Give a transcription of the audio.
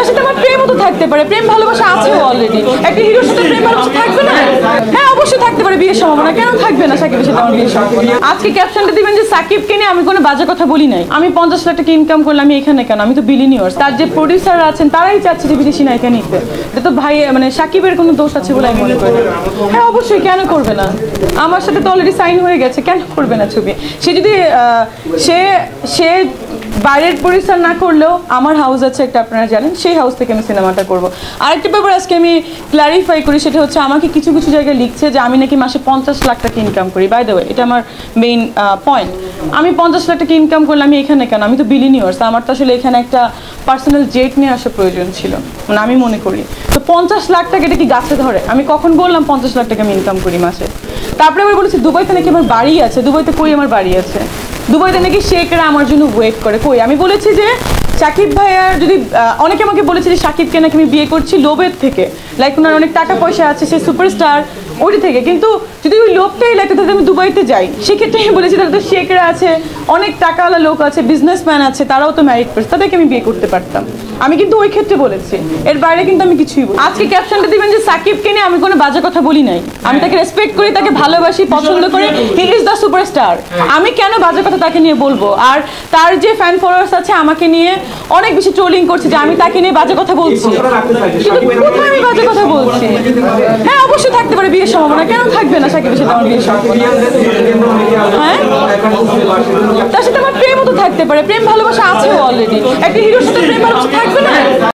সাথে আমার প্রেমও তো থাকতে পারে, প্রেম ভালোবাসা আছে অলরেডি। একটা হিরোর সাথে প্রেম ভালোবাসা থাকবে না? হ্যাঁ অবশ্যই থাকতে পারে, বিয়ের সম্ভাবনা কেন থাকবে না সাকিবের সাথে আমার বিয়ের সম্ভাবনা। আজকে ক্যাপশনটা দিবেন যে সাকিবকে নিয়ে আমি কোনো বাজে কথা বলি নাই, আমি 50 লাখ টাকা ইনকাম করলাম, আমি এখানে কেন, আমি তো বিলিনিয়ার্স। তার যে প্রডিউসাররা আছেন তারাই চাচ্ছে যে বিদেশি নায়িকা নিতে। এটা তো ভাই মানে সাকিবের কোনো দোষ আছে বলে আমি মনে করি না। হ্যাঁ অবশ্যই, কেন করবে না? আমার সাথে তো অলরেডি সাইন হয়ে গেছে, কেন করবে না ছবি? সে যদি সে বাইরের প্রডিউসার না করলেও আমার হাউস আছে একটা, আপনারা জানেন, সেই হাউস থেকে আমি সিনেমাটা করব। আরেকটা ব্যাপার আজকে আমি ক্লারিফাই করি, সেটা হচ্ছে আমাকে কিছু কিছু জায়গায় লিখছে যে আমি নাকি মাসে 50 লাখ টাকা ইনকাম করি। বাই দ্য ওয়ে, এটা আমার মেইন পয়েন্ট। আমি 50 লাখ টাকা ইনকাম করলে আমি এখানে কেন, আমি তো বিলিনিয়ার্স। আমার তো আসলে এখানে একটা পার্সোনাল জেট নিয়ে আসা প্রয়োজন ছিল, মানে আমি মনে করি। তো 50 লাখ টাকা এটা কি গাছে ধরে? আমি কখন বললাম 50 লাখ টাকা আমি ইনকাম করি মাসে? তারপরে আমি বলেছি দুবাইতে নাকি আমার বাড়ি আছে, দুবাইতে কই আমার বাড়ি আছে? দুবাইতে নাকি শেখরা আমার জন্য ওয়েট করে, কই? আমি বলেছি যে সাকিব ভাইয়ার যদি অনেকে আমাকে বলেছে যে সাকিবকে নাকি আমি বিয়ে করছি লোভের থেকে, লাইক ওনার অনেক টাকা পয়সা আছে, সে সুপারস্টার, ওইটি থেকে। কিন্তু যদি ওই লোভটাই লাগতো তাহলে আমি দুবাইতে যাই। সেক্ষেত্রে আমি বলেছি তাহলে তো শেখরা আছে, অনেক টাকাওয়ালা লোক আছে, বিজনেসম্যান আছে, তারাও তো ম্যারিড পার্সন, তাদেরকে আমি বিয়ে করতে পারতাম। আমি কিন্তু ওই ক্ষেত্রে বলেছি, এর বাইরে কিন্তু আমি কিছুই বলি। আজকে ক্যাপশনটা দিবেন যে সাকিবকে নিয়ে আমি কোনো বাজে কথা বলি নাই, আমি তাকে রেসপেক্ট করি, তাকে ভালোবাসি, পছন্দ করি, হি ইজ দ্য সুপারস্টার। আমি কেন বাজে কথা তাকে নিয়ে বলবো? আর তার যে ফ্যান ফলোয়ার্স আছে আমাকে নিয়ে অনেক বেশি ট্রোলিং করছে যে আমি তাকে নিয়ে বাজে কথা বলছি, কিন্তু কোথায় আমি বাজে কথা বলছি? হ্যাঁ অবশ্যই থাকতে পারে বিয়ের সম্ভাবনা, কেন থাকবে না সাকিবের সাথে আমার বিয়ের সম্ভাবনা? হ্যাঁ তার সাথে আমার প্রেমও তো থাকতে পারে, প্রেম ভালোবাসা আছে অলরেডি। একটা হিরোর সাথে প্রেম ভালোবাসা থাকবে না?